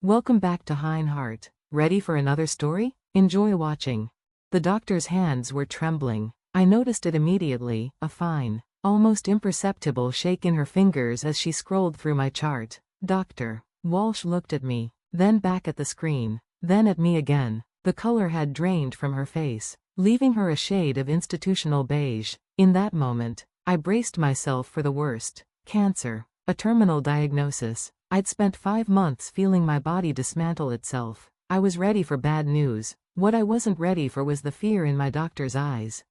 Welcome back to Hein. Ready for another story? Enjoy watching. The doctor's hands were trembling. I noticed it immediately, a fine, almost imperceptible shake in her fingers as she scrolled through my chart. Dr. Walsh looked at me, then back at the screen, then at me again. The color had drained from her face, leaving her a shade of institutional beige. In that moment, I braced myself for the worst. Cancer. A terminal diagnosis. I'd spent 5 months feeling my body dismantle itself. I was ready for bad news. What I wasn't ready for was the fear in my doctor's eyes.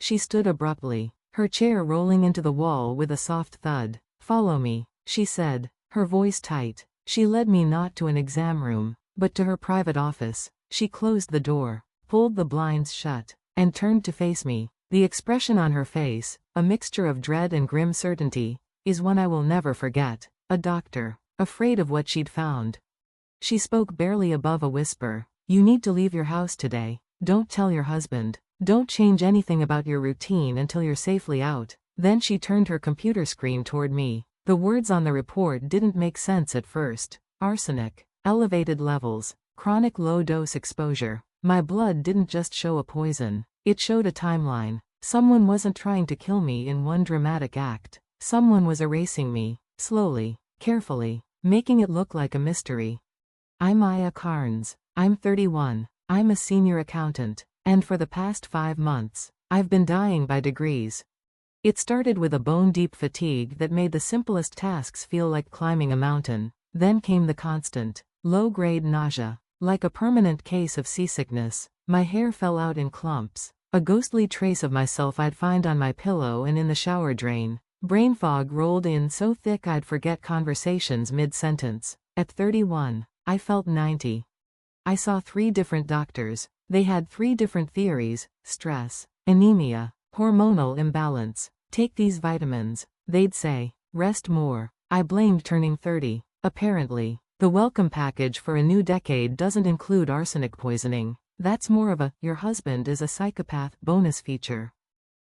She stood abruptly, her chair rolling into the wall with a soft thud. "Follow me," she said, her voice tight. She led me not to an exam room, but to her private office. She closed the door, pulled the blinds shut, and turned to face me. The expression on her face, a mixture of dread and grim certainty, is one I will never forget. A doctor, afraid of what she'd found. She spoke barely above a whisper. "You need to leave your house today. Don't tell your husband. Don't change anything about your routine until you're safely out." Then she turned her computer screen toward me. The words on the report didn't make sense at first. Arsenic, elevated levels, chronic low-dose exposure. My blood didn't just show a poison. It showed a timeline. Someone wasn't trying to kill me in one dramatic act. Someone was erasing me, slowly, carefully, making it look like a mystery. I'm Aya Carnes. I'm 31. I'm a senior accountant, and for the past 5 months, I've been dying by degrees. It started with a bone-deep fatigue that made the simplest tasks feel like climbing a mountain. Then came the constant, low-grade nausea, like a permanent case of seasickness. My hair fell out in clumps, a ghostly trace of myself I'd find on my pillow and in the shower drain. Brain fog rolled in so thick I'd forget conversations mid-sentence. At 31, I felt 90. I saw 3 different doctors. They had 3 different theories: stress, anemia, hormonal imbalance. Take these vitamins, they'd say. Rest more. I blamed turning 30. Apparently, the welcome package for a new decade doesn't include arsenic poisoning. That's more of a "your husband is a psychopath" bonus feature.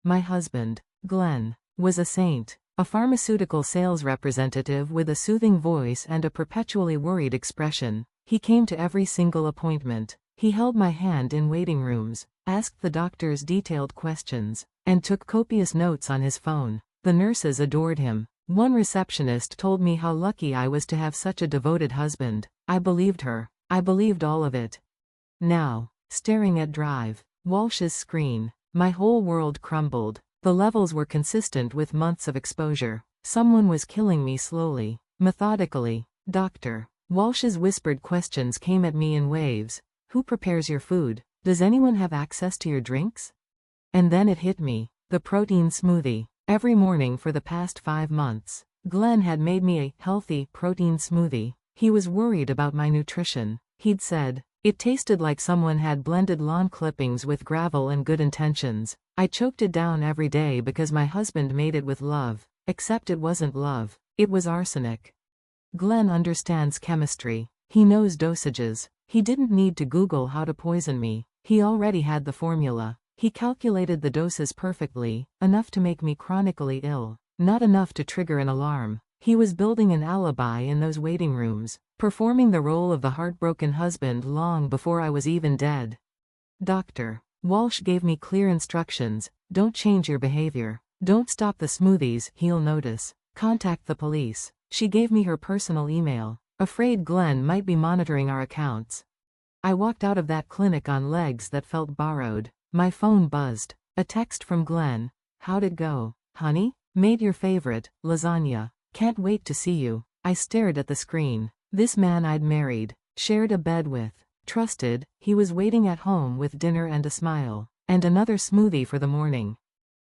My husband, Glenn, was a saint, a pharmaceutical sales representative with a soothing voice and a perpetually worried expression. He came to every single appointment. He held my hand in waiting rooms, asked the doctors detailed questions, and took copious notes on his phone. The nurses adored him. One receptionist told me how lucky I was to have such a devoted husband. I believed her. I believed all of it. Now, staring at Drive Walsh's screen, my whole world crumbled. The levels were consistent with months of exposure. Someone was killing me slowly, methodically. Dr. Walsh's whispered questions came at me in waves. "Who prepares your food? Does anyone have access to your drinks?" And then it hit me. The protein smoothie. Every morning for the past 5 months, Glenn had made me a healthy protein smoothie. He was worried about my nutrition. He'd said, it tasted like someone had blended lawn clippings with gravel and good intentions. I choked it down every day because my husband made it with love. Except it wasn't love. It was arsenic. Glenn understands chemistry. He knows dosages. He didn't need to Google how to poison me. He already had the formula. He calculated the doses perfectly, enough to make me chronically ill, not enough to trigger an alarm. He was building an alibi in those waiting rooms, performing the role of the heartbroken husband long before I was even dead. Dr. Walsh gave me clear instructions. Don't change your behavior. Don't stop the smoothies, he'll notice. Contact the police. She gave me her personal email, afraid Glenn might be monitoring our accounts. I walked out of that clinic on legs that felt borrowed. My phone buzzed. A text from Glenn. "How'd it go, honey? Made your favorite, lasagna. Can't wait to see you." I stared at the screen. This man I'd married, shared a bed with, trusted, he was waiting at home with dinner and a smile, and another smoothie for the morning.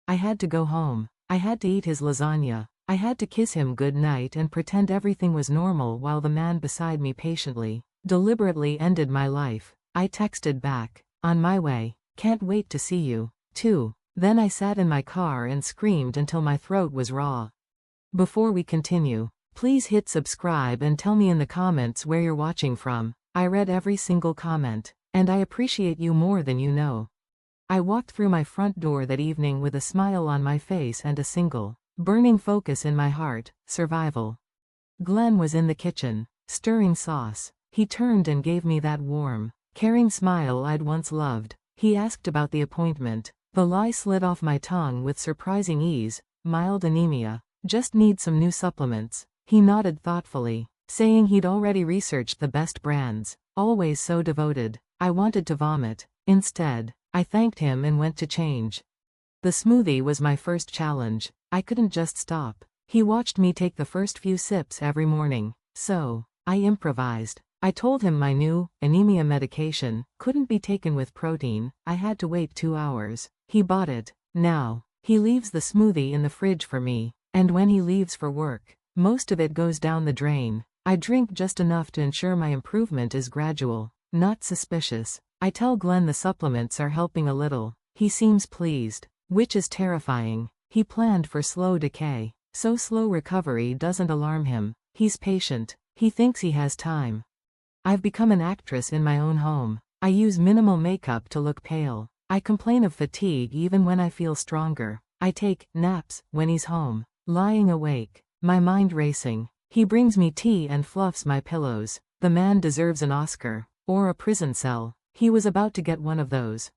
I had to go home. I had to eat his lasagna. I had to kiss him good night and pretend everything was normal while the man beside me patiently, deliberately ended my life. I texted back, "On my way. Can't wait to see you, too." Then I sat in my car and screamed until my throat was raw. Before we continue, please hit subscribe and tell me in the comments where you're watching from. I read every single comment, and I appreciate you more than you know. I walked through my front door that evening with a smile on my face and a single, burning focus in my heart: survival. Glenn was in the kitchen, stirring sauce. He turned and gave me that warm, caring smile I'd once loved. He asked about the appointment. The lie slid off my tongue with surprising ease. Mild anemia. Just need some new supplements. He nodded thoughtfully, saying he'd already researched the best brands. Always so devoted. I wanted to vomit. Instead, I thanked him and went to change. The smoothie was my first challenge. I couldn't just stop. He watched me take the first few sips every morning. So, I improvised. I told him my new anemia medication couldn't be taken with protein. I had to wait 2 hours. He bought it. Now, he leaves the smoothie in the fridge for me. And when he leaves for work, most of it goes down the drain. I drink just enough to ensure my improvement is gradual, not suspicious. I tell Glenn the supplements are helping a little. He seems pleased, which is terrifying. He planned for slow decay, so slow recovery doesn't alarm him. He's patient. He thinks he has time. I've become an actress in my own home. I use minimal makeup to look pale. I complain of fatigue even when I feel stronger. I take naps when he's home, lying awake, my mind racing. He brings me tea and fluffs my pillows. The man deserves an Oscar, or a prison cell. He was about to get one of those.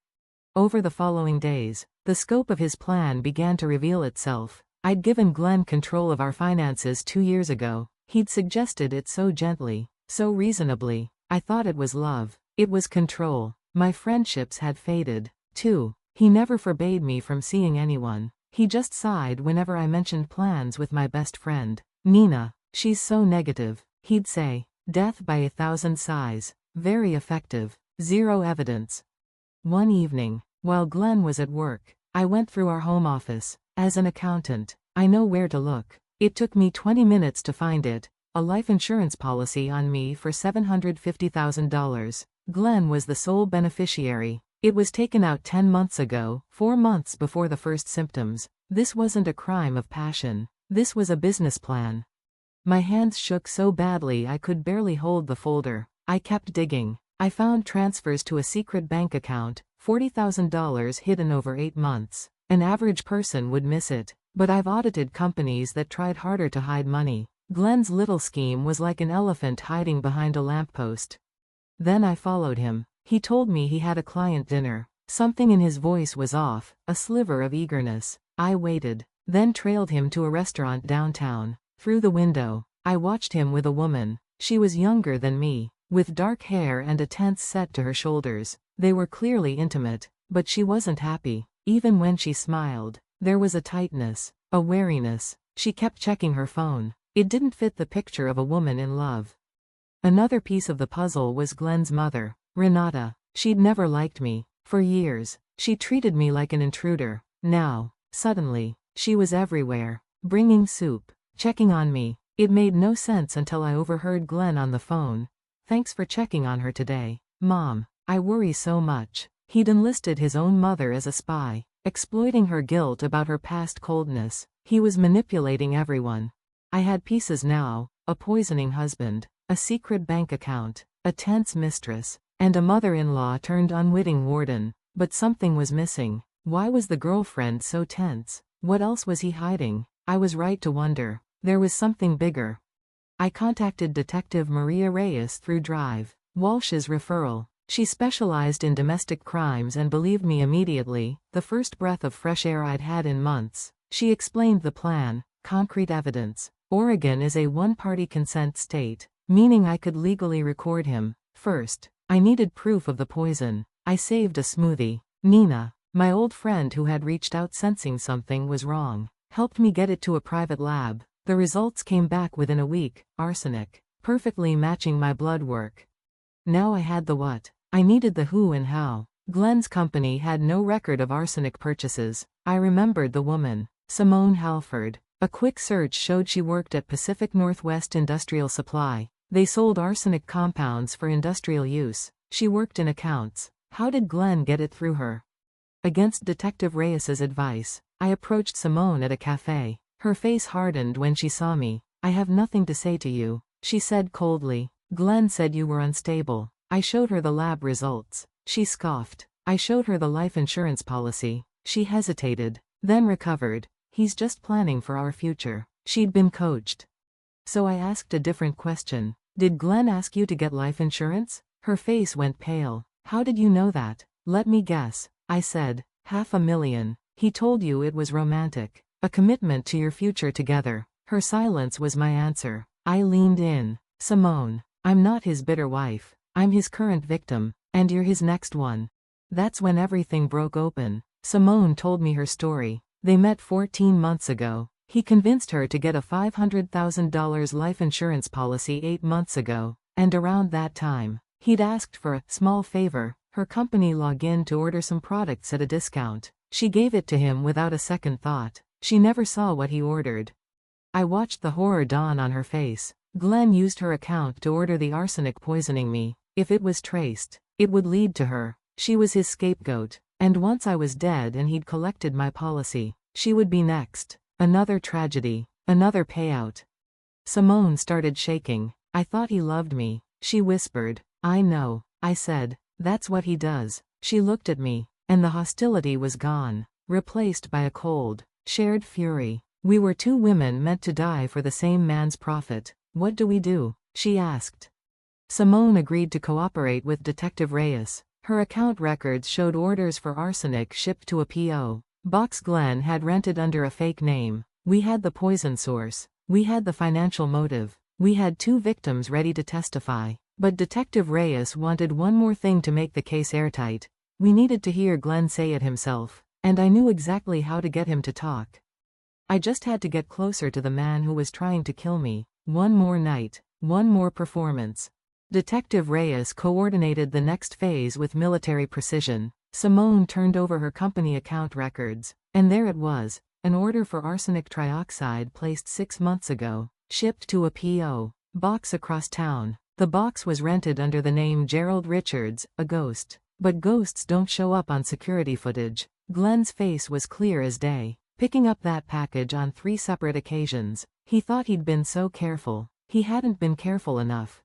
Over the following days, the scope of his plan began to reveal itself. I'd given Glenn control of our finances 2 years ago. He'd suggested it so gently, so reasonably. I thought it was love. It was control. My friendships had faded, too. He never forbade me from seeing anyone. He just sighed whenever I mentioned plans with my best friend, Nina. She's so negative. He'd say, death by 1,000 sighs. Very effective. Zero evidence. One evening, while Glenn was at work, I went through our home office. As an accountant, I know where to look. It took me 20 minutes to find it. A life insurance policy on me for $750,000. Glenn was the sole beneficiary. It was taken out 10 months ago, 4 months before the first symptoms. This wasn't a crime of passion. This was a business plan. My hands shook so badly I could barely hold the folder. I kept digging. I found transfers to a secret bank account, $40,000 hidden over 8 months. An average person would miss it, but I've audited companies that tried harder to hide money. Glenn's little scheme was like an elephant hiding behind a lamppost. Then I followed him. He told me he had a client dinner. Something in his voice was off, a sliver of eagerness. I waited, then trailed him to a restaurant downtown. Through the window, I watched him with a woman. She was younger than me, with dark hair and a tense set to her shoulders. They were clearly intimate, but she wasn't happy. Even when she smiled, there was a tightness, a wariness. She kept checking her phone. It didn't fit the picture of a woman in love. Another piece of the puzzle was Glenn's mother, Renata. She'd never liked me. For years, she treated me like an intruder. Now, suddenly, she was everywhere, bringing soup, checking on me. It made no sense until I overheard Glenn on the phone. Thanks for checking on her today, Mom. I worry so much. He'd enlisted his own mother as a spy, exploiting her guilt about her past coldness. He was manipulating everyone. I had pieces now, a poisoning husband, a secret bank account, a tense mistress, and a mother-in-law turned unwitting warden. But something was missing. Why was the girlfriend so tense? What else was he hiding? I was right to wonder. There was something bigger. I contacted Detective Maria Reyes through Drive, Walsh's referral. She specialized in domestic crimes and believed me immediately, the first breath of fresh air I'd had in months. She explained the plan, concrete evidence. Oregon is a one-party consent state, meaning I could legally record him. First, I needed proof of the poison. I saved a smoothie. Nina, my old friend who had reached out sensing something was wrong, helped me get it to a private lab. The results came back within a week. Arsenic, perfectly matching my blood work. Now I had the what. I needed the who and how. Glenn's company had no record of arsenic purchases. I remembered the woman, Simone Halford. A quick search showed she worked at Pacific Northwest Industrial Supply. They sold arsenic compounds for industrial use. She worked in accounts. How did Glenn get it through her? Against Detective Reyes's advice, I approached Simone at a cafe. Her face hardened when she saw me. I have nothing to say to you, she said coldly. Glenn said you were unstable. I showed her the lab results. She scoffed. I showed her the life insurance policy. She hesitated, then recovered. He's just planning for our future. She'd been coached. So I asked a different question. Did Glenn ask you to get life insurance? Her face went pale. How did you know that? Let me guess. I said, $500,000. He told you it was romantic. A commitment to your future together. Her silence was my answer. I leaned in. Simone, I'm not his bitter wife. I'm his current victim, and you're his next one. That's when everything broke open. Simone told me her story. They met 14 months ago. He convinced her to get a $500,000 life insurance policy 8 months ago, and around that time, he'd asked for a small favor, her company log in to order some products at a discount. She gave it to him without a second thought. She never saw what he ordered. I watched the horror dawn on her face. Glenn used her account to order the arsenic poisoning me. If it was traced, it would lead to her. She was his scapegoat. And once I was dead and he'd collected my policy, she would be next. Another tragedy. Another payout. Simone started shaking. I thought he loved me. She whispered. I know. I said. That's what he does. She looked at me, and the hostility was gone, replaced by a cold, shared fury. We were two women meant to die for the same man's profit. What do we do? She asked. Simone agreed to cooperate with Detective Reyes. Her account records showed orders for arsenic shipped to a P.O. box Glenn had rented under a fake name. We had the poison source. We had the financial motive. We had 2 victims ready to testify. But Detective Reyes wanted one more thing to make the case airtight. We needed to hear Glenn say it himself. And I knew exactly how to get him to talk. I just had to get closer to the man who was trying to kill me. One more night. One more performance. Detective Reyes coordinated the next phase with military precision. Simone turned over her company account records. And there it was. An order for arsenic trioxide placed 6 months ago. Shipped to a P.O. box across town. The box was rented under the name Gerald Richards, a ghost. But ghosts don't show up on security footage. Glenn's face was clear as day. Picking up that package on 3 separate occasions. He thought he'd been so careful. He hadn't been careful enough.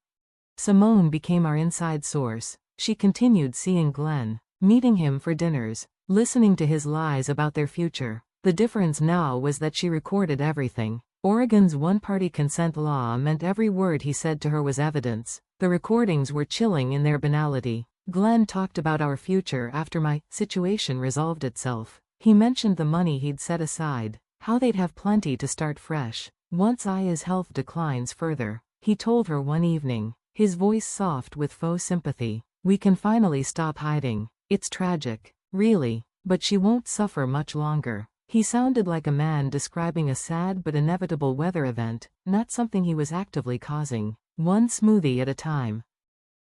Simone became our inside source. She continued seeing Glenn, meeting him for dinners, listening to his lies about their future. The difference now was that she recorded everything. Oregon's one-party consent law meant every word he said to her was evidence. The recordings were chilling in their banality. Glenn talked about our future after my situation resolved itself. He mentioned the money he'd set aside, how they'd have plenty to start fresh. Once Aya's health declines further, he told her one evening, his voice soft with faux sympathy, we can finally stop hiding. It's tragic, really, but she won't suffer much longer. He sounded like a man describing a sad but inevitable weather event, not something he was actively causing. One smoothie at a time.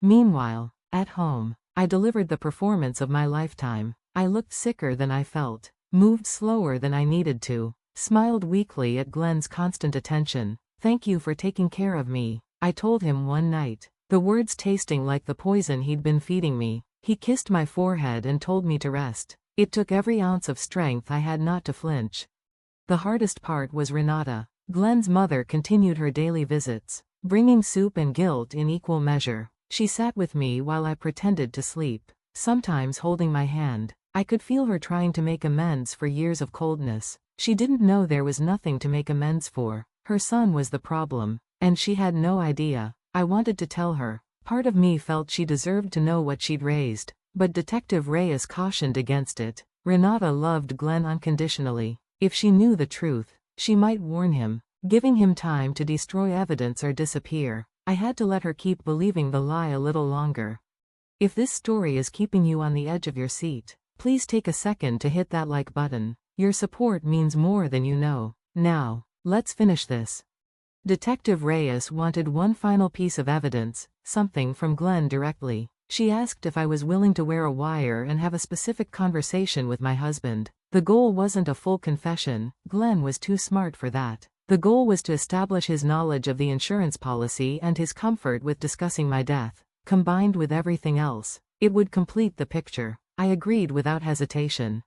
Meanwhile, at home, I delivered the performance of my lifetime. I looked sicker than I felt, moved slower than I needed to, smiled weakly at Glenn's constant attention. Thank you for taking care of me, I told him one night, the words tasting like the poison he'd been feeding me. He kissed my forehead and told me to rest. It took every ounce of strength I had not to flinch. The hardest part was Renata. Glenn's mother continued her daily visits, bringing soup and guilt in equal measure. She sat with me while I pretended to sleep, sometimes holding my hand. I could feel her trying to make amends for years of coldness. She didn't know there was nothing to make amends for. Her son was the problem, and she had no idea. I wanted to tell her. Part of me felt she deserved to know what she'd raised. But Detective Reyes cautioned against it. Renata loved Glenn unconditionally. If she knew the truth, she might warn him, giving him time to destroy evidence or disappear. I had to let her keep believing the lie a little longer. If this story is keeping you on the edge of your seat, please take a second to hit that like button. Your support means more than you know. Now, let's finish this. Detective Reyes wanted one final piece of evidence, something from Glenn directly. She asked if I was willing to wear a wire and have a specific conversation with my husband. The goal wasn't a full confession. Glenn was too smart for that. The goal was to establish his knowledge of the insurance policy and his comfort with discussing my death. Combined with everything else, it would complete the picture. I agreed without hesitation.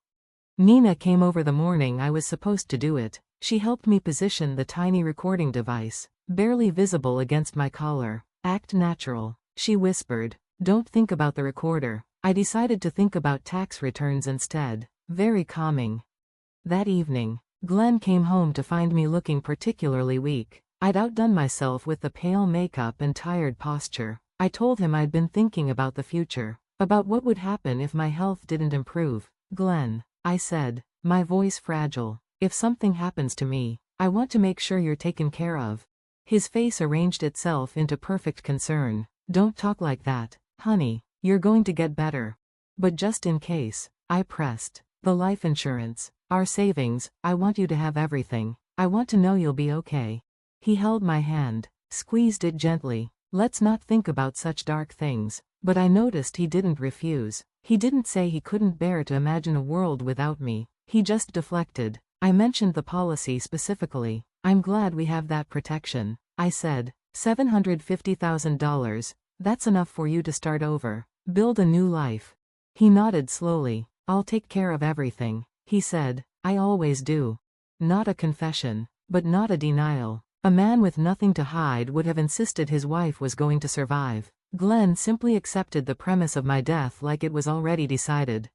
Nina came over the morning I was supposed to do it. She helped me position the tiny recording device, barely visible against my collar. Act natural, she whispered. Don't think about the recorder. I decided to think about tax returns instead. Very calming. That evening, Glenn came home to find me looking particularly weak. I'd outdone myself with the pale makeup and tired posture. I told him I'd been thinking about the future, about what would happen if my health didn't improve. Glenn, I said, my voice fragile, if something happens to me, I want to make sure you're taken care of. His face arranged itself into perfect concern. Don't talk like that, honey, you're going to get better. But just in case, I pressed. The life insurance, our savings, I want you to have everything. I want to know you'll be okay. He held my hand, squeezed it gently. Let's not think about such dark things. But I noticed he didn't refuse. He didn't say he couldn't bear to imagine a world without me. He just deflected. I mentioned the policy specifically. I'm glad we have that protection. I said, $750,000. That's enough for you to start over. Build a new life. He nodded slowly. I'll take care of everything, he said. I always do. Not a confession, but not a denial. A man with nothing to hide would have insisted his wife was going to survive. Glenn simply accepted the premise of my death like it was already decided.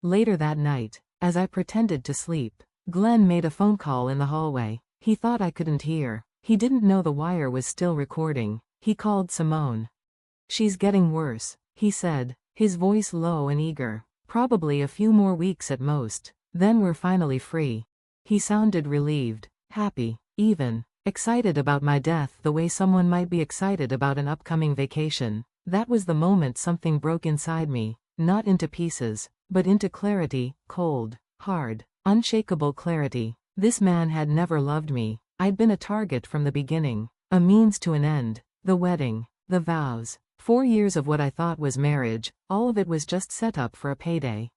Later that night, as I pretended to sleep, Glenn made a phone call in the hallway. He thought I couldn't hear. He didn't know the wire was still recording. He called Simone. She's getting worse, he said, his voice low and eager. Probably a few more weeks at most. Then we're finally free. He sounded relieved, happy, even excited about my death the way someone might be excited about an upcoming vacation. That was the moment something broke inside me, not into pieces, but into clarity, cold, hard, unshakable clarity. This man had never loved me. I'd been a target from the beginning, a means to an end. The wedding, the vows, 4 years of what I thought was marriage, all of it was just set up for a payday.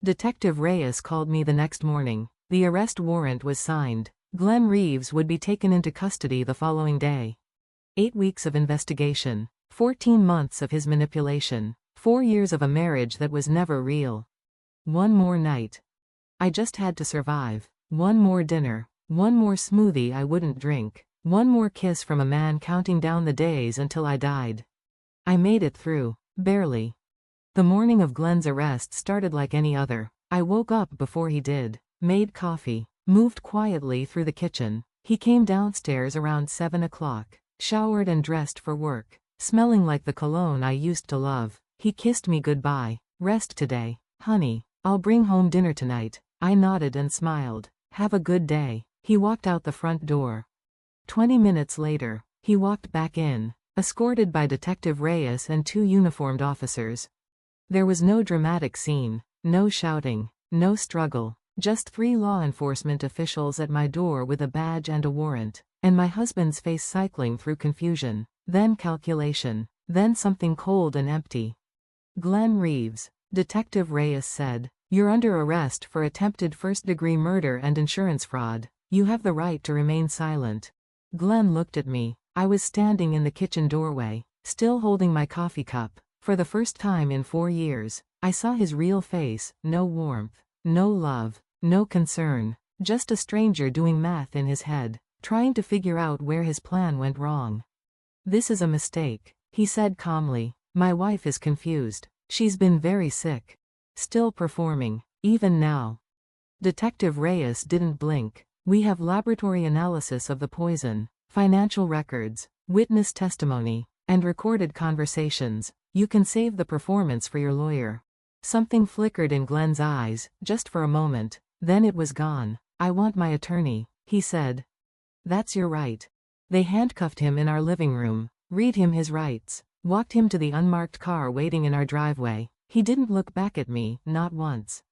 Detective Reyes called me the next morning. The arrest warrant was signed. Glenn Reeves would be taken into custody the following day. 8 weeks of investigation, 14 months of his manipulation, 4 years of a marriage that was never real. One more night. I just had to survive. One more dinner. One more smoothie I wouldn't drink. One more kiss from a man counting down the days until I died. I made it through, barely. The morning of Glenn's arrest started like any other. I woke up before he did, made coffee, moved quietly through the kitchen. He came downstairs around 7 o'clock, showered and dressed for work, smelling like the cologne I used to love. He kissed me goodbye. Rest today, honey. I'll bring home dinner tonight. I nodded and smiled. Have a good day. He walked out the front door. 20 minutes later, he walked back in, escorted by Detective Reyes and 2 uniformed officers. There was no dramatic scene, no shouting, no struggle, just 3 law enforcement officials at my door with a badge and a warrant, and my husband's face cycling through confusion, then calculation, then something cold and empty. Glenn Reeves, Detective Reyes said, you're under arrest for attempted first-degree murder and insurance fraud. You have the right to remain silent. Glenn looked at me. I was standing in the kitchen doorway, still holding my coffee cup. For the first time in 4 years, I saw his real face, no warmth, no love, no concern, just a stranger doing math in his head, trying to figure out where his plan went wrong. This is a mistake, he said calmly. My wife is confused. She's been very sick. Still performing, even now. Detective Reyes didn't blink. We have laboratory analysis of the poison, financial records, witness testimony, and recorded conversations. You can save the performance for your lawyer. Something flickered in Glenn's eyes, just for a moment. Then it was gone. I want my attorney, he said. That's your right. They handcuffed him in our living room, read him his rights, walked him to the unmarked car waiting in our driveway. He didn't look back at me, not once.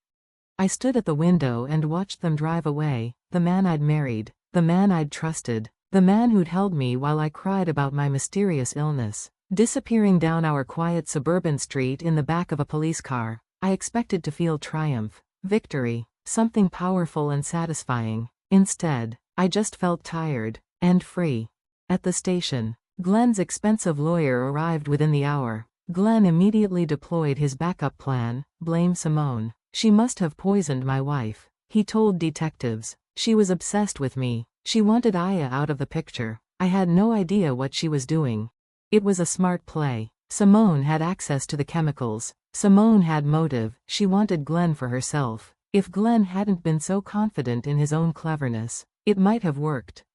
I stood at the window and watched them drive away, the man I'd married, the man I'd trusted, the man who'd held me while I cried about my mysterious illness, disappearing down our quiet suburban street in the back of a police car. I expected to feel triumph, victory, something powerful and satisfying. Instead, I just felt tired, and free. At the station, Glenn's expensive lawyer arrived within the hour. Glenn immediately deployed his backup plan, blame Simone. She must have poisoned my wife. He told detectives. She was obsessed with me. She wanted Aya out of the picture. I had no idea what she was doing. It was a smart play. Simone had access to the chemicals. Simone had motive. She wanted Glenn for herself. If Glenn hadn't been so confident in his own cleverness, it might have worked.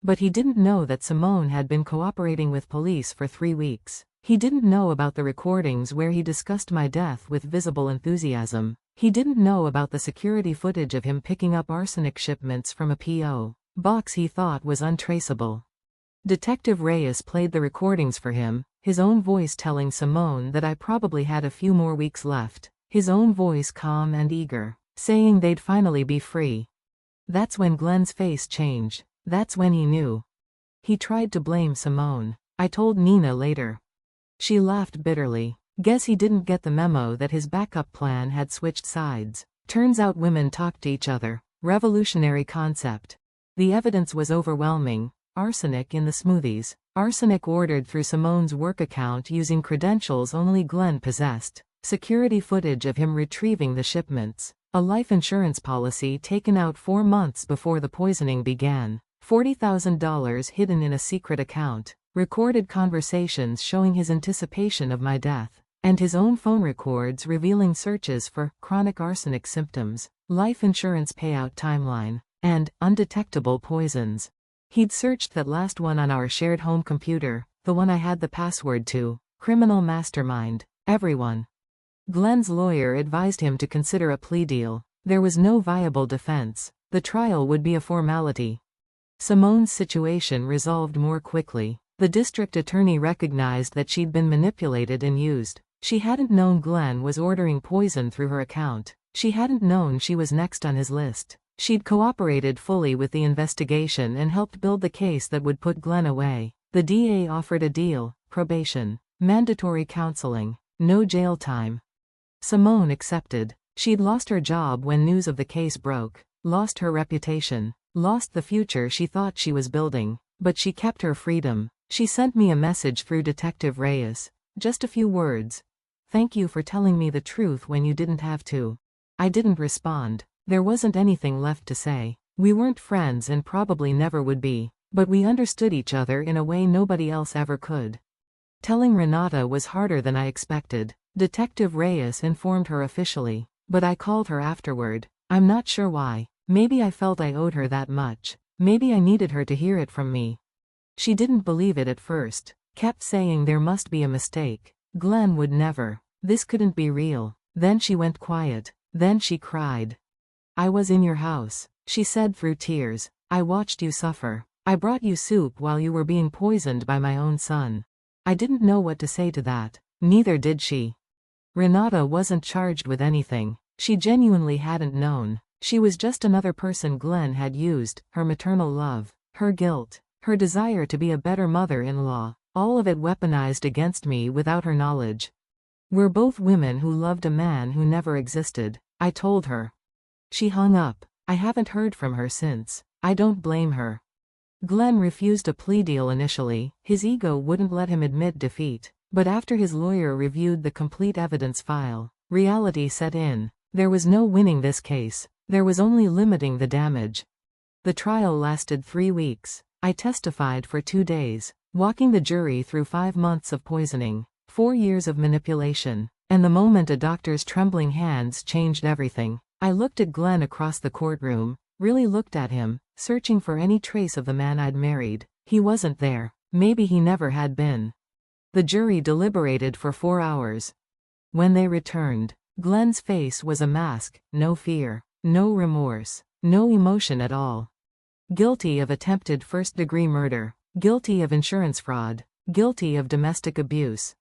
But he didn't know that Simone had been cooperating with police for 3 weeks. He didn't know about the recordings where he discussed my death with visible enthusiasm. He didn't know about the security footage of him picking up arsenic shipments from a P.O. box he thought was untraceable. Detective Reyes played the recordings for him, his own voice telling Simone that I probably had a few more weeks left, his own voice calm and eager, saying they'd finally be free. That's when Glenn's face changed. That's when he knew. He tried to blame Simone. I told Nina later. She laughed bitterly. Guess he didn't get the memo that his backup plan had switched sides. Turns out women talk to each other. Revolutionary concept. The evidence was overwhelming. Arsenic in the smoothies. Arsenic ordered through Simone's work account using credentials only Glenn possessed. Security footage of him retrieving the shipments. A life insurance policy taken out 4 months before the poisoning began. $40,000 hidden in a secret account. Recorded conversations showing his anticipation of my death. And his own phone records revealing searches for chronic arsenic symptoms, life insurance payout timeline, and undetectable poisons. He'd searched that last one on our shared home computer, the one I had the password to. Criminal mastermind. Everyone. Glenn's lawyer advised him to consider a plea deal. There was no viable defense. The trial would be a formality. Simone's situation resolved more quickly. The district attorney recognized that she'd been manipulated and used. She hadn't known Glenn was ordering poison through her account. She hadn't known she was next on his list. She'd cooperated fully with the investigation and helped build the case that would put Glenn away. The DA offered a deal: probation, mandatory counseling, no jail time. Simone accepted. She'd lost her job when news of the case broke, lost her reputation, lost the future she thought she was building, but she kept her freedom. She sent me a message through Detective Reyes. Just a few words. Thank you for telling me the truth when you didn't have to. I didn't respond. There wasn't anything left to say. We weren't friends and probably never would be, but we understood each other in a way nobody else ever could. Telling Renata was harder than I expected. Detective Reyes informed her officially, but I called her afterward. I'm not sure why. Maybe I felt I owed her that much. Maybe I needed her to hear it from me. She didn't believe it at first. Kept saying there must be a mistake. Glenn would never. This couldn't be real. Then she went quiet. Then she cried. I was in your house, she said through tears. I watched you suffer. I brought you soup while you were being poisoned by my own son. I didn't know what to say to that. Neither did she. Renata wasn't charged with anything. She genuinely hadn't known. She was just another person Glenn had used, her maternal love, her guilt, her desire to be a better mother-in-law, all of it weaponized against me without her knowledge. We're both women who loved a man who never existed, I told her. She hung up. I haven't heard from her since. I don't blame her. Glenn refused a plea deal initially. His ego wouldn't let him admit defeat. But after his lawyer reviewed the complete evidence file, reality set in. There was no winning this case. There was only limiting the damage. The trial lasted 3 weeks. I testified for 2 days, walking the jury through 5 months of poisoning, 4 years of manipulation, and the moment a doctor's trembling hands changed everything. I looked at Glenn across the courtroom, really looked at him, searching for any trace of the man I'd married. He wasn't there. Maybe he never had been. The jury deliberated for 4 hours. When they returned, Glenn's face was a mask, no fear, no remorse, no emotion at all. Guilty of attempted first-degree murder, guilty of insurance fraud, guilty of domestic abuse.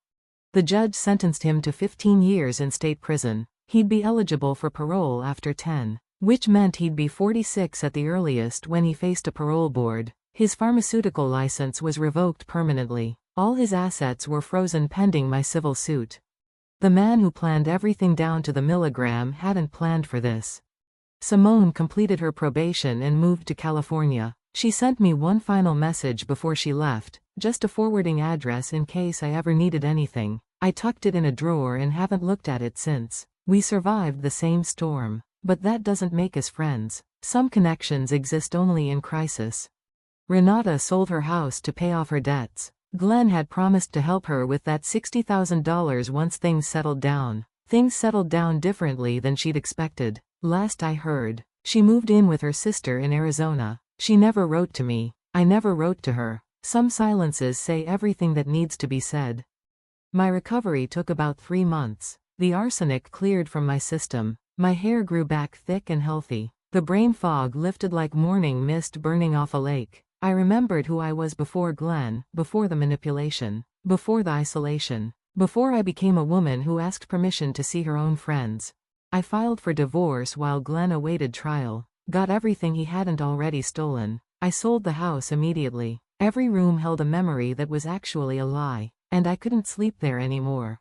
The judge sentenced him to 15 years in state prison. He'd be eligible for parole after 10, which meant he'd be 46 at the earliest when he faced a parole board. His pharmaceutical license was revoked permanently. All his assets were frozen pending my civil suit. The man who planned everything down to the milligram hadn't planned for this. Simone completed her probation and moved to California. She sent me one final message before she left, just a forwarding address in case I ever needed anything. I tucked it in a drawer and haven't looked at it since. We survived the same storm, but that doesn't make us friends. Some connections exist only in crisis. Renata sold her house to pay off her debts. Glenn had promised to help her with that $60,000 once things settled down. Things settled down differently than she'd expected. Last I heard, she moved in with her sister in Arizona. She never wrote to me. I never wrote to her. Some silences say everything that needs to be said. My recovery took about 3 months. The arsenic cleared from my system. My hair grew back thick and healthy. The brain fog lifted like morning mist burning off a lake. I remembered who I was before Glenn, before the manipulation, before the isolation, before I became a woman who asked permission to see her own friends. I filed for divorce while Glenn awaited trial, got everything he hadn't already stolen. I sold the house immediately. Every room held a memory that was actually a lie, and I couldn't sleep there anymore.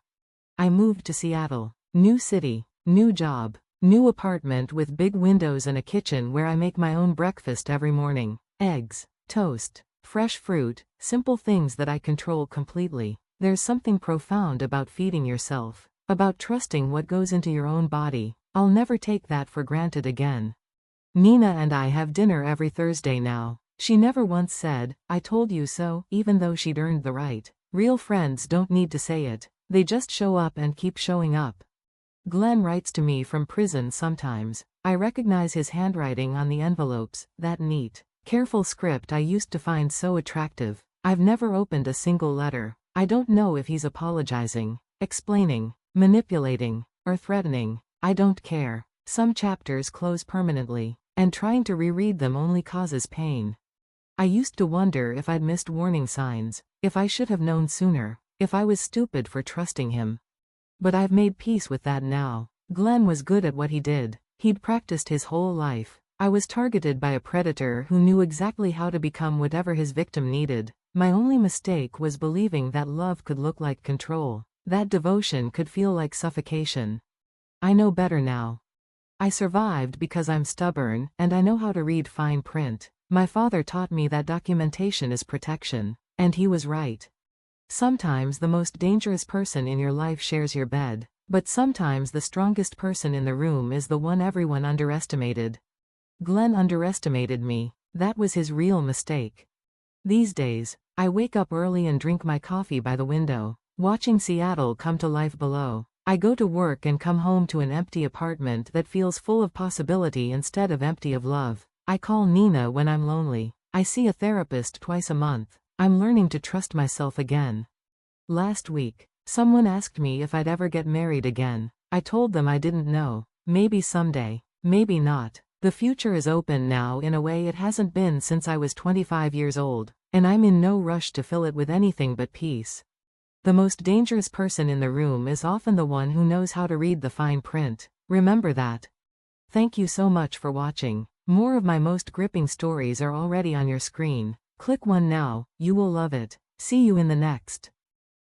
I moved to Seattle. New city, new job, new apartment with big windows and a kitchen where I make my own breakfast every morning. Eggs, toast, fresh fruit, simple things that I control completely. There's something profound about feeding yourself, about trusting what goes into your own body. I'll never take that for granted again. Nina and I have dinner every Thursday now. She never once said, "I told you so," even though she'd earned the right. Real friends don't need to say it. They just show up and keep showing up. Glenn writes to me from prison sometimes. I recognize his handwriting on the envelopes, that neat, careful script I used to find so attractive. I've never opened a single letter. I don't know if he's apologizing, explaining, manipulating, or threatening. I don't care. Some chapters close permanently, and trying to reread them only causes pain. I used to wonder if I'd missed warning signs, if I should have known sooner, if I was stupid for trusting him. But I've made peace with that now. Glenn was good at what he did. He'd practiced his whole life. I was targeted by a predator who knew exactly how to become whatever his victim needed. My only mistake was believing that love could look like control, that devotion could feel like suffocation. I know better now. I survived because I'm stubborn, and I know how to read fine print. My father taught me that documentation is protection, and he was right. Sometimes the most dangerous person in your life shares your bed, but sometimes the strongest person in the room is the one everyone underestimated. Glenn underestimated me. That was his real mistake. These days, I wake up early and drink my coffee by the window, watching Seattle come to life below. I go to work and come home to an empty apartment that feels full of possibility instead of empty of love. I call Nina when I'm lonely. I see a therapist twice a month. I'm learning to trust myself again. Last week, someone asked me if I'd ever get married again. I told them I didn't know. Maybe someday. Maybe not. The future is open now in a way it hasn't been since I was 25 years old, and I'm in no rush to fill it with anything but peace. The most dangerous person in the room is often the one who knows how to read the fine print. Remember that. Thank you so much for watching. More of my most gripping stories are already on your screen. Click one now, you will love it. See you in the next.